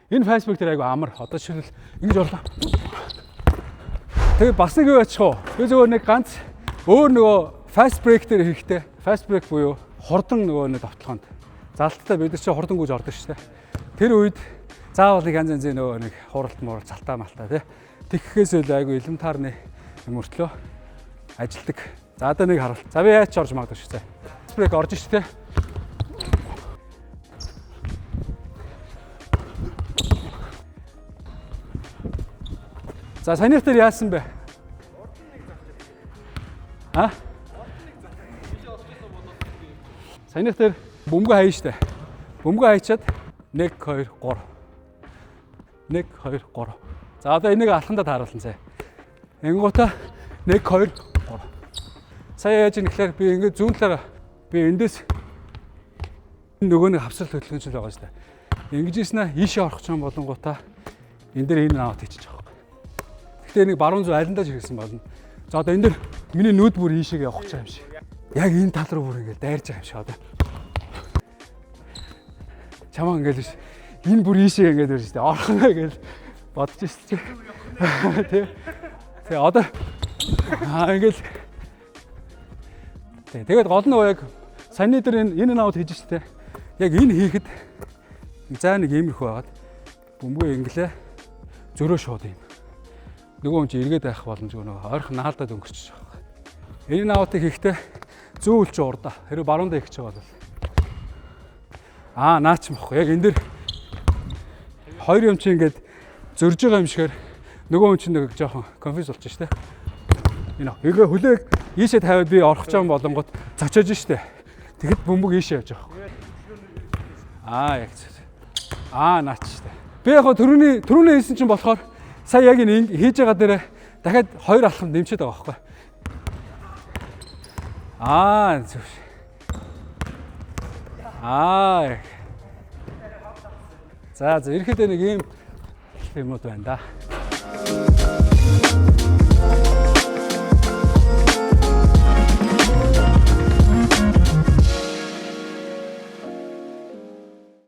Энэ фастбрейк дээр айгу амар. Одоо жишээлбэл ингэж орлоо. Тэгээ бас нэг юу ачих уу? Би зөвхөн нэг ганц өөр нөгөө фаст брейк дээр хэрэгтэй. Фаст брейк буюу хурдан нөгөө нэг давталгаанд. Залттай бид нар чи хурдан гүйж ордог шүү дээ. Тэр үед заавал нэг янз янзын нөгөө нэг хуралт мурал цалтаа малтаа тий. Тэгхээс л айгу элементарны мөртлөө ажилдаг. За одоо нэг харуул. За би яаж орж магадгүй шүү дээ. Фаст брейк орж шүү дээ. За саяных дээр яасан бэ? А? Саяных дээр бөмбөг хаяа штэ. Бөмбөг хаячаад 1 2 3. 1 2 3. За одоо энийг алхандаа тааруулсан сая. Энгуута 1 2 3. Сая яаж юм гэхээр би ингээд зүүн талаараа би эндээс нөгөө нэг хавсрал хөдөлгөөнч л байгаа штэ. Ингэж ийснэ ийшээ орох ч юм болонгуудаа энэ дээр энэ аваад хийчих жоох. Гэтэ нэг баруун зүг аландаа ч хэрэгсэн болно. За одоо энэ дэр миний нүд бүр ийшээ явах гэж байгаа юм шиг. Яг энэ тал руу бүр ингээд дайрж байгаа юм шиг одоо. Чамаа ингээд биш. Энэ бүр ийшээ ингээд байна шүү дээ. Орхоно гэж бодож ирсэн чи. Тэгээ одоо ингээд тэгээд гол нь яг саяны дээр энэ навд хийж штэ. Яг энэ хийхэд заа нэг иймэрхүү байгаад бөмбөг инглээ зөрөө шууд юм. Нөгөө хүн чи эргээд байх боломжгүй нөгөө ойрхон наалдаад өнгөрчих واخ. Энэ навтыг хийхдээ зүүн үл чи урдаа. Хэрэв баруундаа хийх гэж байгаа бол наач махгүй. Яг энэ дэр хоёр юм чи ингээд зөрж байгаа юм шигээр нөгөө хүн чи нэг жоохон конфьюз болчих штэ. Энэ ингээ хөлөө ийшээ тавиад би орох ч юм болонгот цочоож штэ. Тэгэхэд бөмбөг ийшээ явж байгаа. Яг зөв. Наач штэ. Би яг түрүүний хийсэн чинь болохоор сая яг энэ хийж байгаа дээр дахиад хоёр алхам нэмчихэд байгаа байхгүй. Зөв. За ерөөхдөө нэг ийм юмуд байна да.